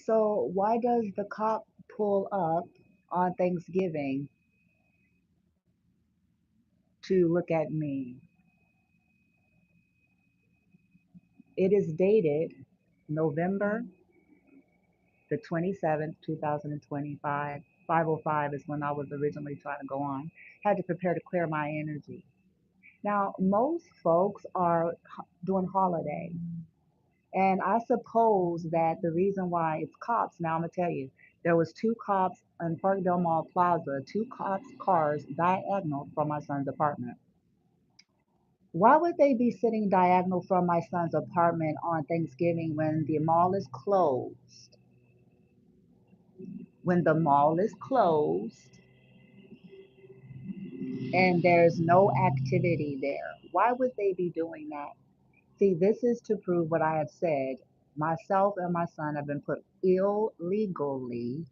So why does the cop pull up on Thanksgiving to look at me? It is dated November the 27th, 2025. 5:05 is when I was originally trying to go on. Had to prepare to clear my energy. Now, most folks are doing holiday. And I suppose that the reason why it's cops, now I'm gonna tell you, there was two cops in Park Del Mall Plaza, two cops cars diagonal from my son's apartment. Why would they be sitting diagonal from my son's apartment on Thanksgiving when the mall is closed? When the mall is closed and there's no activity there, why would they be doing that? See, this is to prove what I have said. Myself and my son have been put illegally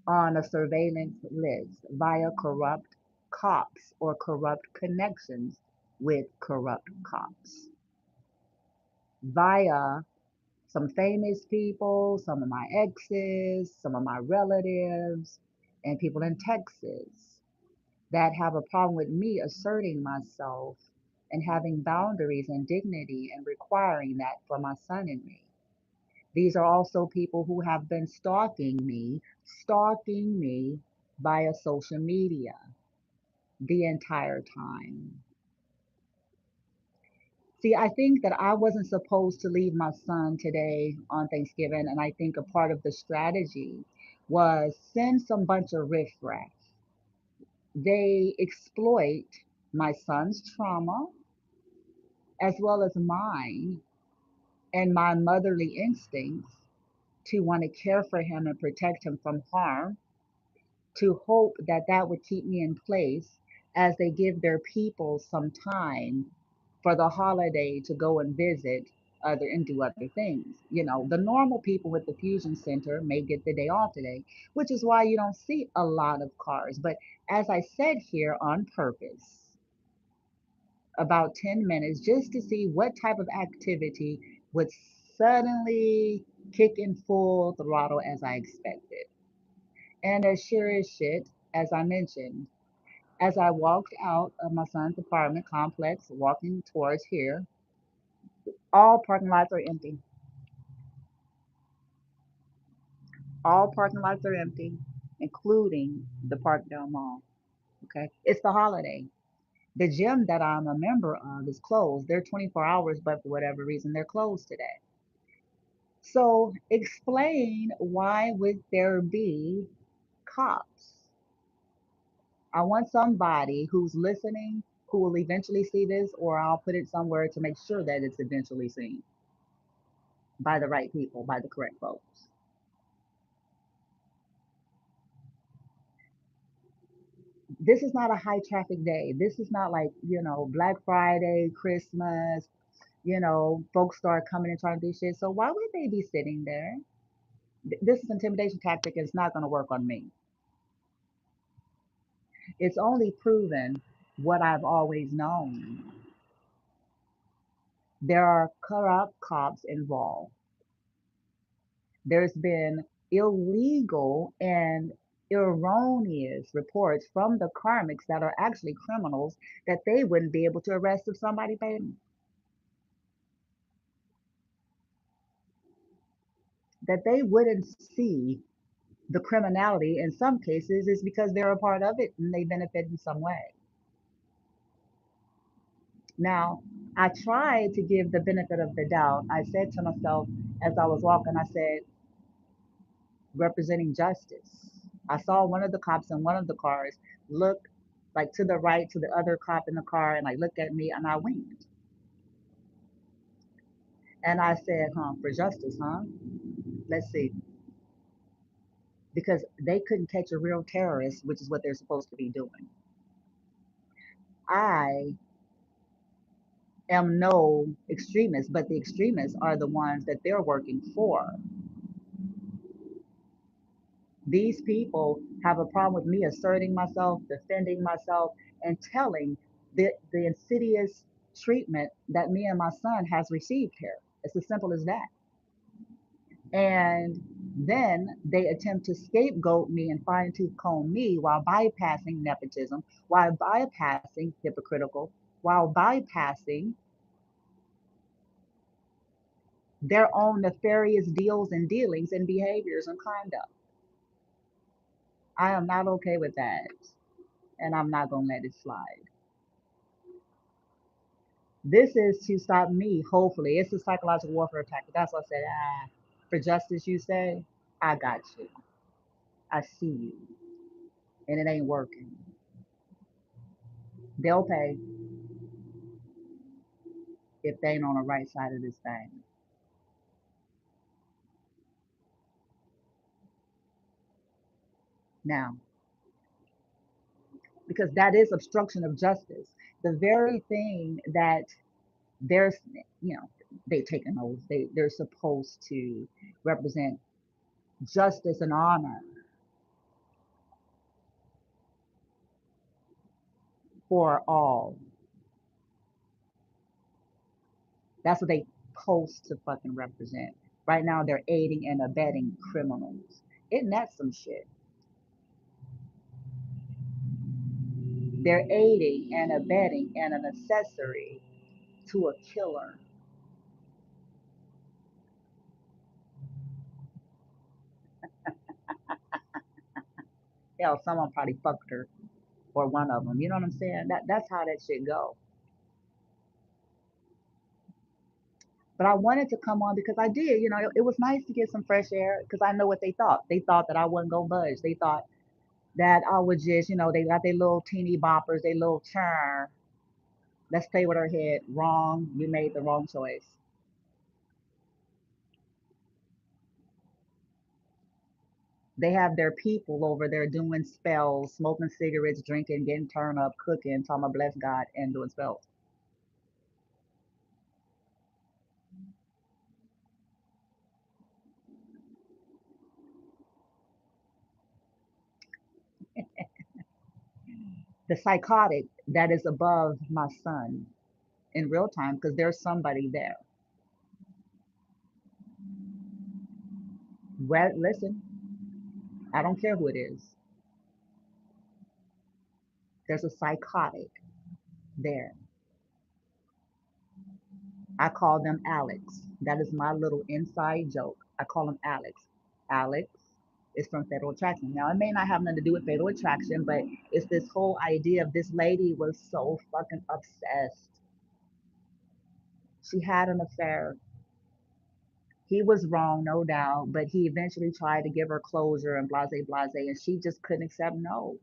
on a surveillance list via corrupt cops or corrupt connections with corrupt cops, via some famous people, some of my exes, some of my relatives, and people in Texas that have a problem with me asserting myself and having boundaries and dignity and requiring that for my son and me. These are also people who have been stalking me via social media the entire time. See, I think that I wasn't supposed to leave my son today on Thanksgiving, and I think a part of the strategy was send some bunch of riffraff. They exploit my son's trauma as well as mine and my motherly instincts to want to care for him and protect him from harm, to hope that that would keep me in place as they give their people some time for the holiday to go and visit other and do other things. You know, the normal people with the fusion center may get the day off today, which is why you don't see a lot of cars. But as I said here on purpose, about 10 minutes just to see what type of activity would suddenly kick in full throttle as I expected. And as sure as shit, as I mentioned, as I walked out of my son's apartment complex, walking towards here, all parking lots are empty. All parking lots are empty, including the Parkdale Mall. Okay. It's the holiday. The gym that I'm a member of is closed. They're 24 hours, but for whatever reason, they're closed today. So explain why would there be cops? I want somebody who's listening who will eventually see this, or I'll put it somewhere to make sure that it's eventually seen by the right people, by the correct folks. This is not a high traffic day. This is not like, Black Friday, Christmas, folks start coming and trying to do shit. So why would they be sitting there? This is intimidation tactic and it's not going to work on me. It's only proven what I've always known. There are corrupt cops involved. There's been illegal and erroneous reports from the karmics that are actually criminals that they wouldn't be able to arrest if somebody paid them. That they wouldn't see the criminality in some cases is because they're a part of it and they benefit in some way. Now, I tried to give the benefit of the doubt. I said to myself as I was walking, I said, representing justice. I saw one of the cops in one of the cars look like to the right to the other cop in the car and like looked at me and I winked. And I said, for justice, huh? Let's see. Because they couldn't catch a real terrorist, which is what they're supposed to be doing. I am no extremist, but the extremists are the ones that they're working for. These people have a problem with me asserting myself, defending myself, and telling the insidious treatment that me and my son has received here. It's as simple as that. And then they attempt to scapegoat me and fine tooth comb me while bypassing nepotism, while bypassing hypocritical, while bypassing their own nefarious deals and dealings and behaviors and conduct. I am not okay with that, and I'm not going to let it slide. This is to stop me, hopefully. It's a psychological warfare tactic. That's why I said, for justice, you say, I got you. I see you. And it ain't working. They'll pay if they ain't on the right side of this thing. Now, because that is obstruction of justice. The very thing that there's, they take an oath. They're supposed to represent justice and honor for all. That's what they supposed to fucking represent. Right now, they're aiding and abetting criminals. Isn't that some shit? They're aiding and abetting and an accessory to a killer. Hell, someone probably fucked her or one of them. You know what I'm saying? That's how that shit go. But I wanted to come on because I did. It was nice to get some fresh air because I know what they thought. They thought that I wasn't gonna budge. They thought that I would just, they got their little teeny boppers, their little churn. Let's play with her head. Wrong. You made the wrong choice. They have their people over there doing spells, smoking cigarettes, drinking, getting turned up, cooking, talking about bless God and doing spells. The psychotic that is above my son in real time because there's somebody there. Well, listen, I don't care who it is. There's a psychotic there. I call them Alex. That is my little inside joke. I call him Alex. Alex is from Fatal Attraction. Now, it may not have nothing to do with Fatal Attraction, but it's this whole idea of this lady was so fucking obsessed. She had an affair. He was wrong, no doubt, but he eventually tried to give her closure and blase blase, and she just couldn't accept no.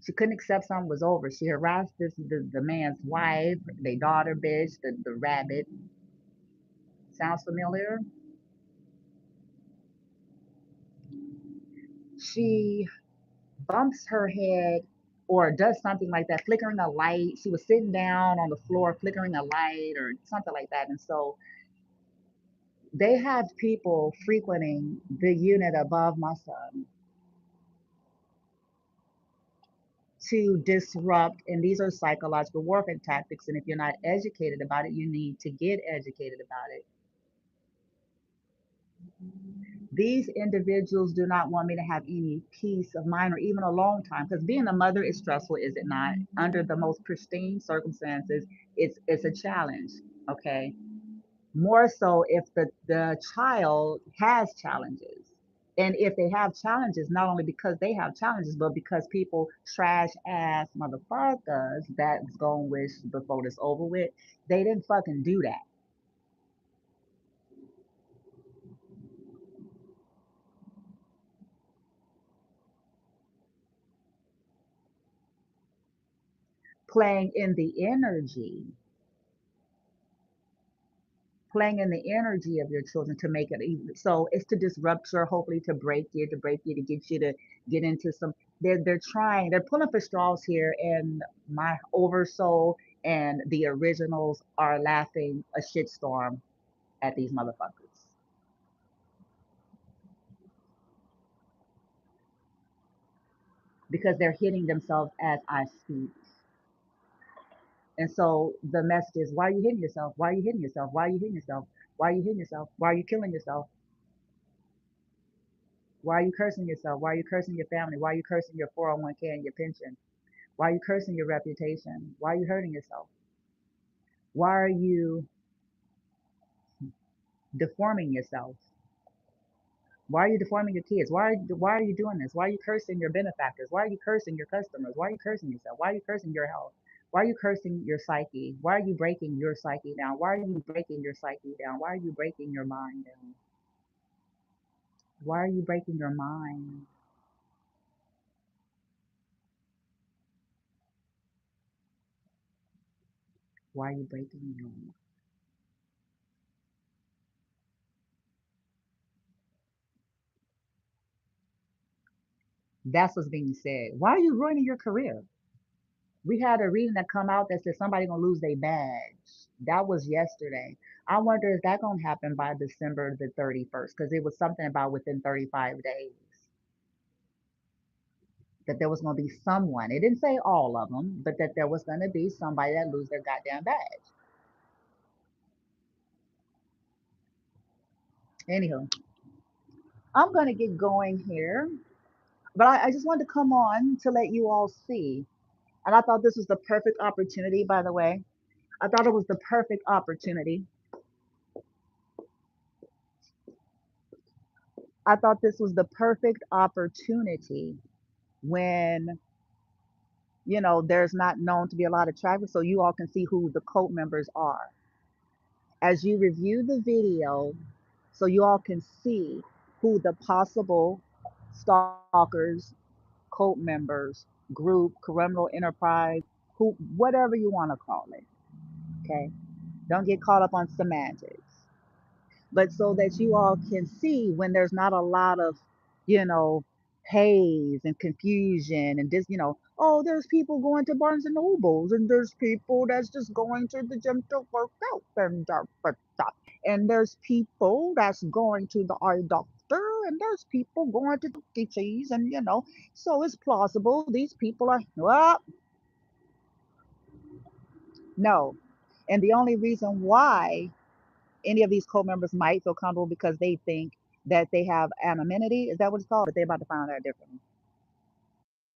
She couldn't accept something was over. She harassed the man's wife, their daughter, bitch, the rabbit. Sounds familiar? She bumps her head or does something like that, flickering a light. She was sitting down on the floor, flickering a light or something like that. And so they have people frequenting the unit above my son to disrupt. And these are psychological warfare tactics. And if you're not educated about it, you need to get educated about it. These individuals do not want me to have any peace of mind or even a long time because being a mother is stressful, is it not? Under the most pristine circumstances, it's a challenge. Okay. More so if the child has challenges. And if they have challenges, not only because they have challenges, but because people trash ass motherfuckers that's gonna wish before this over with, they didn't fucking do that. Playing in the energy, playing in the energy of your children to make it easy. So it's to disrupt you, hopefully to break you, to get you to get into some. They're trying, they're pulling for straws here, and my oversoul and the originals are laughing a shitstorm at these motherfuckers because they're hitting themselves as I speak. And so the message is, why are you hitting yourself? Why are you hitting yourself? Why are you hitting yourself? Why are you hitting yourself? Why are you killing yourself? Why are you cursing yourself? Why are you cursing your family? Why are you cursing your 401k and your pension? Why are you cursing your reputation? Why are you hurting yourself? Why are you deforming yourself? Why are you deforming your kids? Why are you doing this? Why are you cursing your benefactors? Why are you cursing your customers? Why are you cursing yourself? Why are you cursing your health? Why are you cursing your psyche? Why are you breaking your psyche down? Why are you breaking your psyche down? Why are you breaking your mind down? Why are you breaking your mind? Why are you breaking your mind? That's what's being said. Why are you ruining your career? We had a reading that come out that said somebody gonna lose their badge. That was yesterday. I wonder if that gonna happen by December the 31st, because it was something about within 35 days that there was gonna be someone. It didn't say all of them, but that there was gonna be somebody that lose their goddamn badge. Anywho, I'm gonna get going here, but I just wanted to come on to let you all see. And I thought this was the perfect opportunity, by the way. I thought it was the perfect opportunity. I thought this was the perfect opportunity when, there's not known to be a lot of traffic, so you all can see who the cult members are. As you review the video, so you all can see who the possible stalkers, cult members, group, criminal enterprise, who, whatever you want to call it. Okay. Don't get caught up on semantics. But so that you all can see when there's not a lot of, you know, haze and confusion and just, oh, there's people going to Barnes and Nobles and there's people that's just going to the gym to work out and there's people that's going to the eye doctor and there's people going to the cheese and so it's plausible these people are, well, no. And the only reason why any of these cult members might feel comfortable because they think that they have anonymity. Is that what it's called? But they're about to find out differently.